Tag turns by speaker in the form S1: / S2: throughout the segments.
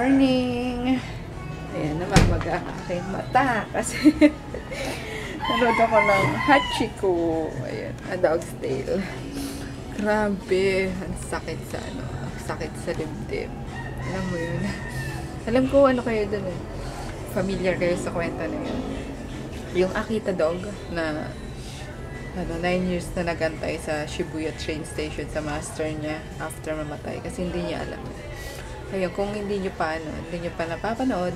S1: morning! Ayan, namamaga ang aking mata kasi nanood ako ng Hachiko. Ayan, A Dog's Tale. Grabe, ang sakit sa sakit sa dibdib. Alam mo yun. Alam ko ano kayo dun eh. Familiar kayo sa kwenta na yun. Yung Akita dog na 9 years na nagantay sa Shibuya train station sa master niya after mamatay kasi hindi niya alam. Ayun, kung hindi niyo pa napapanood.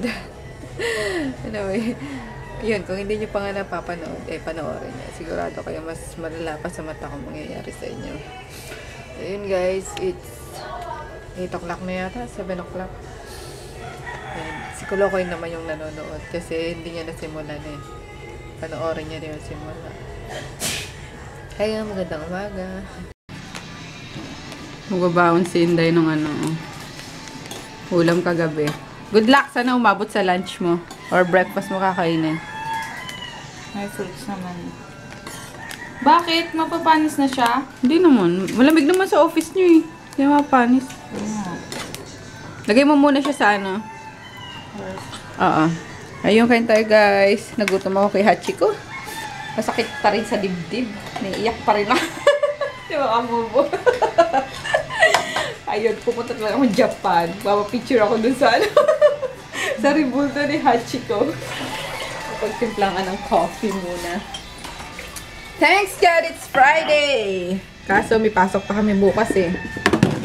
S1: Anyway, yun, kung hindi niyo pa nga napapanood, panoorin niyo. Sigurado kayo mas malala pa sa mata kung mangyayari sa inyo. Ayun guys, it's 8 o'clock na yata, 7 o'clock. Si Kulokoy naman yung nanonood kasi hindi niya nasimulan eh. Panoorin niya rin yung simula. Kaya magandang umaga. Magbabaon si Inday nung ulam kagabi. Good luck! Sana umabot sa lunch mo. Or breakfast mo kakainin.
S2: May fruits naman. Bakit? Mapapanis na siya?
S1: Hindi naman. Malamig naman sa office niyo eh. Hindi mapapanis. Lagay mo muna siya sa Oo. Ayun kain tayo guys. Nagutom ako kay Hachiko. Masakit pa rin sa dibdib. Naiiyak pa rin ako. Di ba kamubo? Ayun, pupunta talaga ako Japan. Papapicture ako dun sa sa ribulto ni Hachiko. Pagtimplangan ng coffee muna. Thanks God, it's Friday! Kaso may pasok pa kami bukas eh.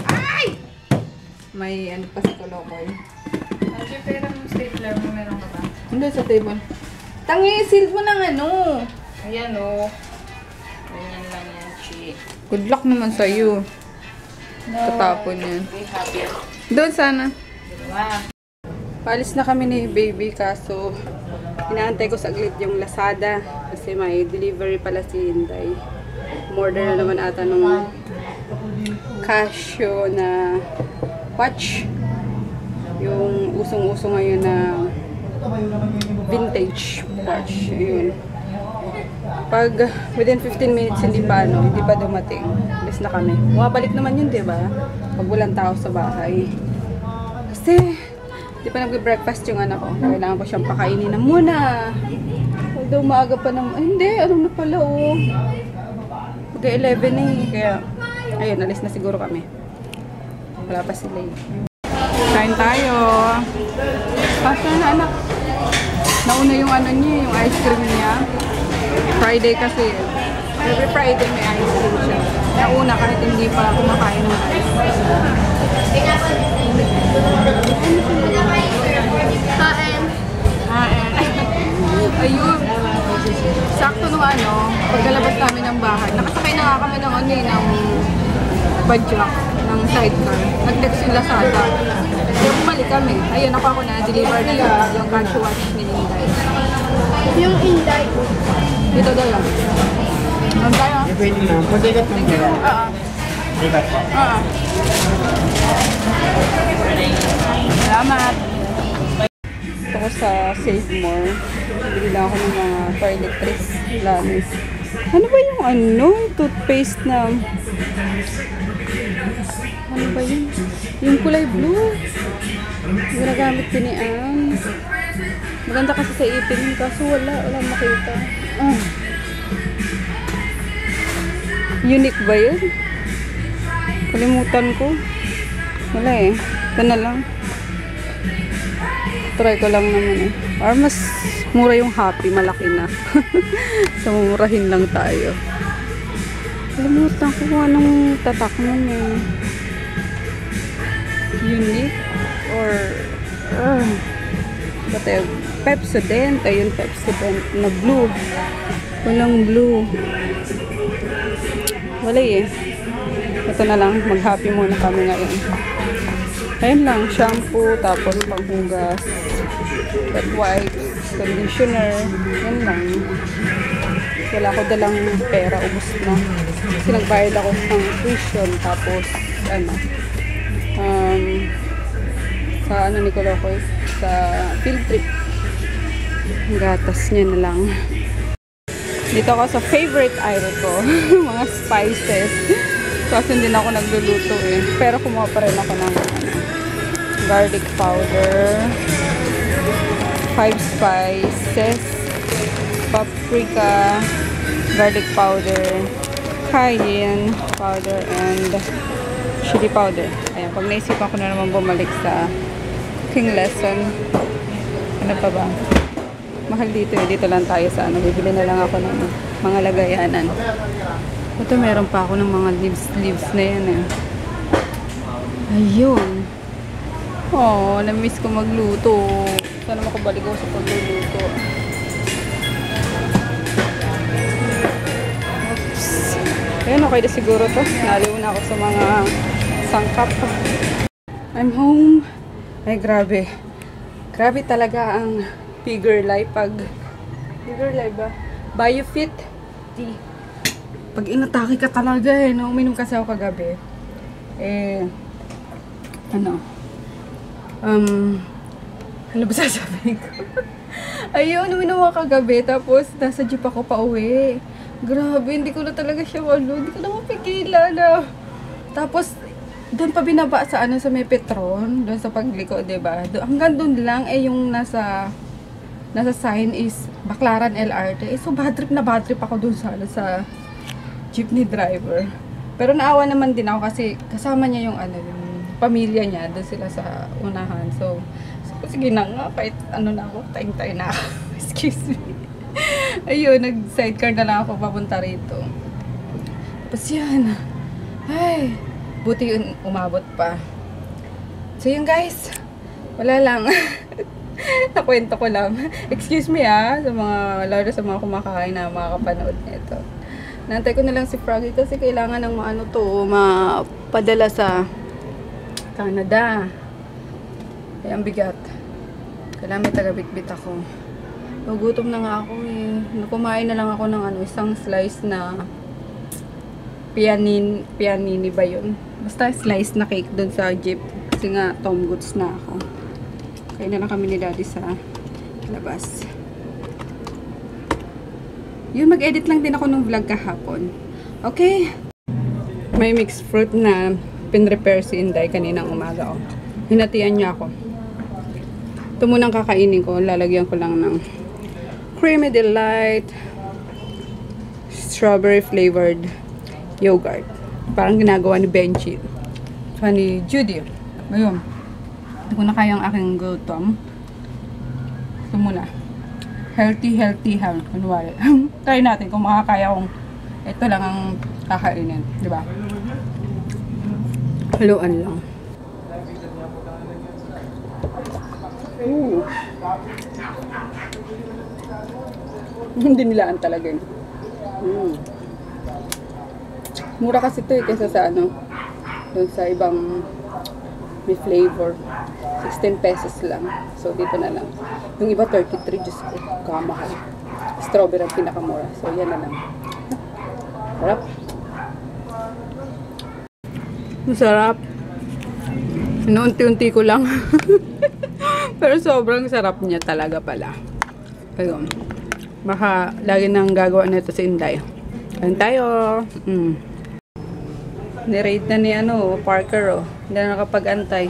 S1: Ay! May pa si Kulokoy.
S2: Ate, pero yung stapler mo meron ka ba?
S1: Hindi, sa table. Tangi, seal mo ng
S2: Ayan o. Ayan lang yan, Chi.
S1: Good luck naman sa'yo.
S2: No.
S1: Tatapon yan.
S2: Be happy.
S1: Doon sana.
S2: Diba?
S1: Palis na kami ni baby kaso inaantay ko saglit yung Lazada kasi may delivery pala si Inday. Order na naman ata nung Casio na watch. Yung usong-uso ngayon na vintage watch. Ayun. Pag within 15 minutes hindi pa dumating. Alis na kami. Bumabalik naman yun, 'di ba? Pag walang tao sa bahay. Kasi di pa nag-breakfast yung anak ko. Kailangan ko siyang pakainin na muna. Although maaga pa naman. Hindi, na pala Mag-11 eh. Kaya, ayun, alis na siguro kami. Wala pa sila eh. Kain tayo. Basta na anak. Nauna yung niya, yung ice cream niya. Friday kasi. Every Friday may ice cream siya. Nauna kahit hindi pa kumakain ng ice cream. Ayun. Sakto nung pagkalabas namin ng bahay. Nakasakay na nga kami ng bajak, ng sidecar. Nag-text yung Lazada. Kaya bumalik kami. Ayun, ako na-deliver na yung Casio watch ni Inday.
S3: Yung Inday.
S1: Dito daw lang. Ano tayo?
S4: Pwede na. Pwede
S1: Thank you. Salamat. Ito ko sa Save More. Bili lang ako ng mga toiletries. Lamis. Ano ba yung toothpaste na ano ba yun? Yung kulay blue. Ginagamit ko ni Ann. Maganda kasi sa ipin kaso wala makita. Unique ba yun? Kalimutan ko. Wala eh. Ito na lang. Try ko lang naman eh. Or mas mura yung Happy. Malaki na. So, mumurahin lang tayo. Kalimutan ko kung anong tatak nun eh. Unique? Or Pepsodent. Ayun, Pepsodent na blue. Walang blue. Wala eh. Ito na lang. Mag-happy muna kami ngayon. Ayun lang. Shampoo. Tapos panghugas. Wet wipes. Conditioner. Yan lang. Wala ko dalang pera. Ubus na. Kasi nagbayad ako ng tuition. Tapos sa ni Kulokoy. Sa field trip. Gatas niya na lang. Dito ako sa favorite aisle ko. Mga spices. Kasi hindi na ako nagluluto eh. Pero kumuha pa rin ako ng garlic powder, 5 spices, paprika, garlic powder, cayenne powder, and chili powder. Ayan, pag naisipan ko na naman bumalik sa cooking lesson, ano pa ba? Mahal dito eh. Dito lang tayo sa ano. Bibili na lang ako ng mga lagayanan. Ito meron pa ako ng mga leaves na yan eh. Ayun. Oh, na-miss ko magluto. Sana makabalik ako sa pagluluto. Oops. Ayun, okay na siguro to. Naliw na ako sa mga sangkap. I'm home. Ay, grabe. Grabe talaga ang Figure Life Figure Life ba? Biofit tea. Pag inatake ka talaga eh, no? Uminom kasi ako kagabi. Ano ba sasabihin ko? Ayun, uminom ako kagabi, tapos nasa jeep ako pa uwi. Grabe, hindi ko na talaga siya hindi ko na mapigilan. Tapos, doon pa binaba sa sa may Petron, doon sa pagliko, diba? Hanggang doon lang, yung nasa sign is Baclaran LRT. So, bad trip ako doon sa jeepney driver. Pero naawa naman din ako kasi kasama niya yung yung pamilya niya, doon sila sa unahan. So sige na nga, kahit na ako, tayo na ako. Excuse me. Ayun, nag-sidecar na lang ako papunta rito. Tapos yan. Ay, buti yun, umabot pa. So yun guys, wala lang. Nakwento ko lang. Excuse me sa mga, lalo sa mga kumakain na makakapanood nito. Nantay ko na lang si Froggy kasi kailangan ng mapadala sa Canada. Ay, ang bigat. Kailangan may taga-bitbit ako. Nagutom na nga ako eh. Kumain na lang ako ng isang slice na pianini ba yun? Basta slice na cake dun sa jeep. Kasi nga, Tom Goods na ako. Kaya na lang kami ni Daddy sa labas. Yun, mag-edit lang din ako ng vlog kahapon. Okay? May mixed fruit na pinrepair si Inday kaninang umaga. Hinatian niya ako. Ito munang kakainin ko. Lalagyan ko lang ng Creamy Delight strawberry flavored yogurt. Parang ginagawa ni Benji. So, ni Judy. Ayun. Hindi ko na kaya ang aking gutom. Ito muna. Healthy health. Kunwari. Try natin kung makakaya kong ito lang ang kakainin. Diba? Haluan lang. Ooh. Hindi nilaan talaga yun. Mura kasi ito kaysa sa doon sa ibang may flavor. 16 pesos lang. So, dito na lang. Yung iba, 33. Diyos ko, kamahal. Strawberry ang pinakamura. So, yan na lang. Sarap. Masarap. Inuunti-unti ko lang. Pero sobrang sarap niya talaga pala. Ayun. Baka lagi nang gagawa nito si Inday. Kain tayo. Ni-rate na ni Parker Hindi na nakapag-antay.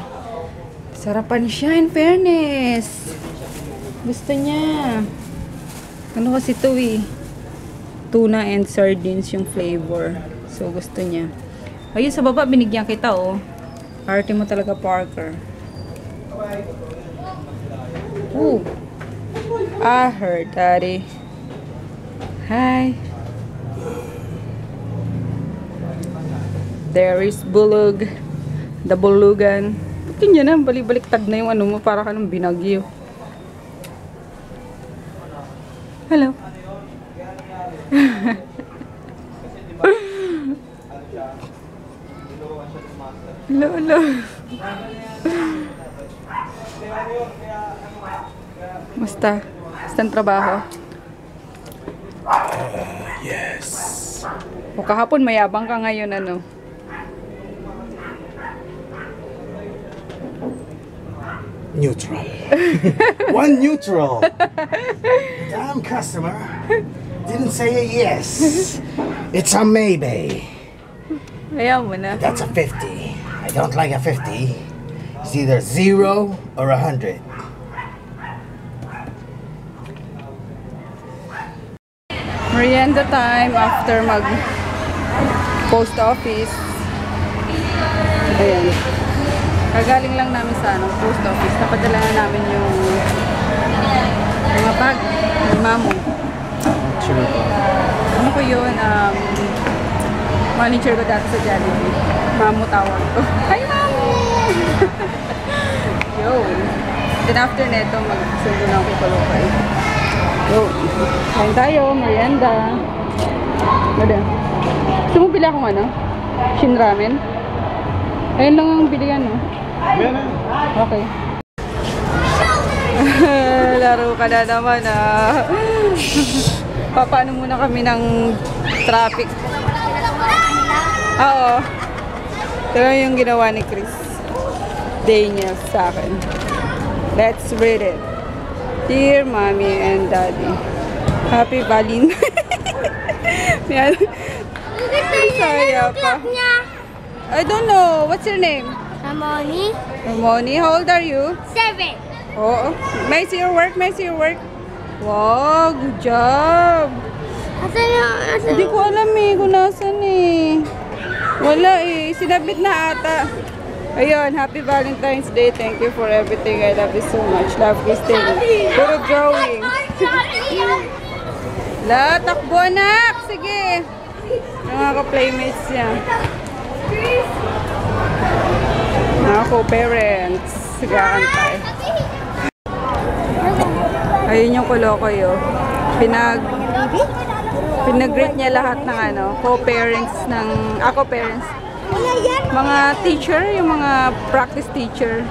S1: Sarapan siya, in fairness. Gusto niya. Ano kasi ito tuna and sardines yung flavor. So, gusto niya. Ayun, sa baba, binigyan kita Arte mo talaga, Parker. Ooh. I heard, Daddy. Hi. There is bulug. The bulugan. Ba't ganyan na? Balik-baliktad na yung mo. Para ka ng binagyo. Hello. Hello. Musta? Musta ang trabaho?
S4: Yes.
S1: O kahapon mayabang ka ngayon
S4: Neutral. One neutral. Damn customer didn't say a yes. It's a maybe.
S1: Ayaw mo na.
S4: That's a 50. I don't like a 50. It's either 0 or 100.
S1: Merienda time after mag post office. Ayan. Kagaling lang namin sa post office. Napadala na namin yung mga bag ni Mamo.
S4: Sure.
S1: Ano ko yun? Manager ko dati sa Jollibee. Mamo tawag ko. Hi, Mamo! Yun. Then after neto, magsundo na ako kay Kalokay. Yun. Kain tayo, merienda. Madam. Gusto mo pila akong Shin ramen? Ayun lang ang bilihan, no? Okay. Laro ka na naman, Papaano muna kami ng traffic. Oo. Ito yung ginawa ni Chris Daniel sa akin. Let's read it. Dear Mommy and Daddy, Happy Valentine. Yan. Saya pa. I don't know. What's your name?
S3: Harmony.
S1: Ramoni. How old are you?
S3: 7.
S1: Oh, may I see your work? May I see your work? Wow, good job.
S3: Asan yung...
S1: Hindi ko alam kung nasan Wala sinabit na ata. Ayun, Happy Valentine's Day. Thank you for everything. I love you so much. Love, Christine. Puro drawing. La, takbo anak. Sige. Ang mga ka-playmates niya. Mga co-parents. Sige, kantay. Ayun yung Kolokoy, Pinag-greet niya lahat ng co-parents ng parents. Mga teacher, yung mga practice teacher.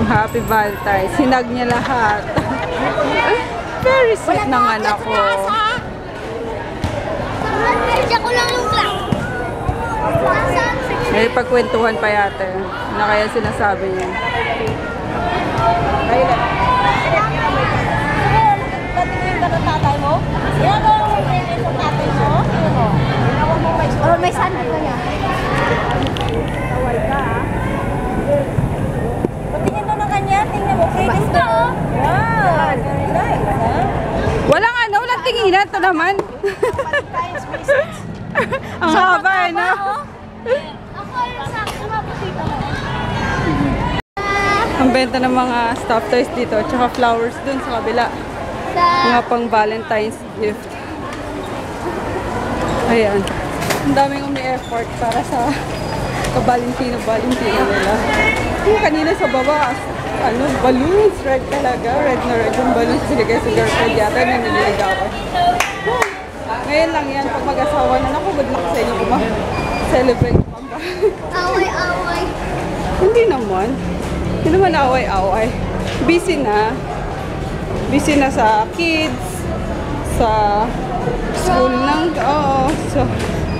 S1: Happy Valentine's. Sinag niya lahat. Very sweet ng anak ko.
S3: Ko lang yung class.
S1: May pagkwentuhan pa yata. Na kaya sinasabi niya. Ayun.
S3: Patingin ka ng tatay mo? Yan o, yung tatay mo. Oh, may sana ko niya. Taway ka, Patingin mo ng kanya, tingnan mo. Pretty ka, Wow, very nice,
S1: Walang walang tinginan. Ito naman. Ang haba, no?
S3: Ako yung sakto mapapita mo.
S1: Ang benta ng mga stuffed toys dito. Tsaka flowers dun sa kabila. Mga pang Valentine's gift. Ayan. Ang daming umi-effort para sa ka-Valentino nila. Yung kanina sa baba, balloons. Red talaga. Red na red yung balloons. Binigay sa girlfriend yata. Naniligawan. Ngayon lang yan. Pag mag-asawa na, naku, good luck sa inyo kung celebrate pa ba.
S3: Away-away.
S1: Hindi naman. Hindi naman away-away. Busy na. Busy na sa kids. Sa school sa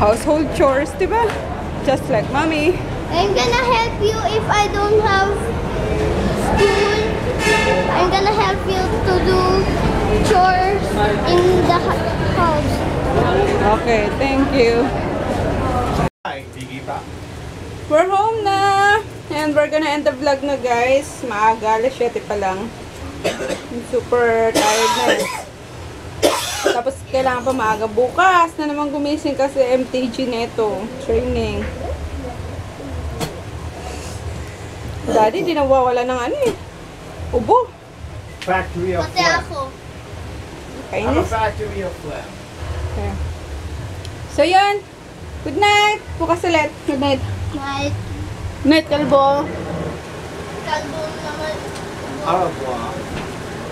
S1: household chores, diba? Just like mommy.
S3: I'm gonna help you if I don't have school. I'm gonna help you to do chores in the house.
S1: Okay, thank you. We're home na! And we're gonna end the vlog na, guys. Maaga, alas 7 pa lang. I'm super tired na. Tapos kailangan pa maaga. Bukas na naman gumising kasi MTG neto. Training. Daddy, di nawawala ng ubo.
S4: Factory of
S3: Pati
S4: phlegm.
S3: ako.
S4: I'm a
S1: Kainis.
S4: factory of phlegm.
S1: Okay. So, yan. Good night. Bukas ulit. Good night.
S3: Night.
S1: Night, kalbo.
S3: Kalbo naman.
S4: Au revoir.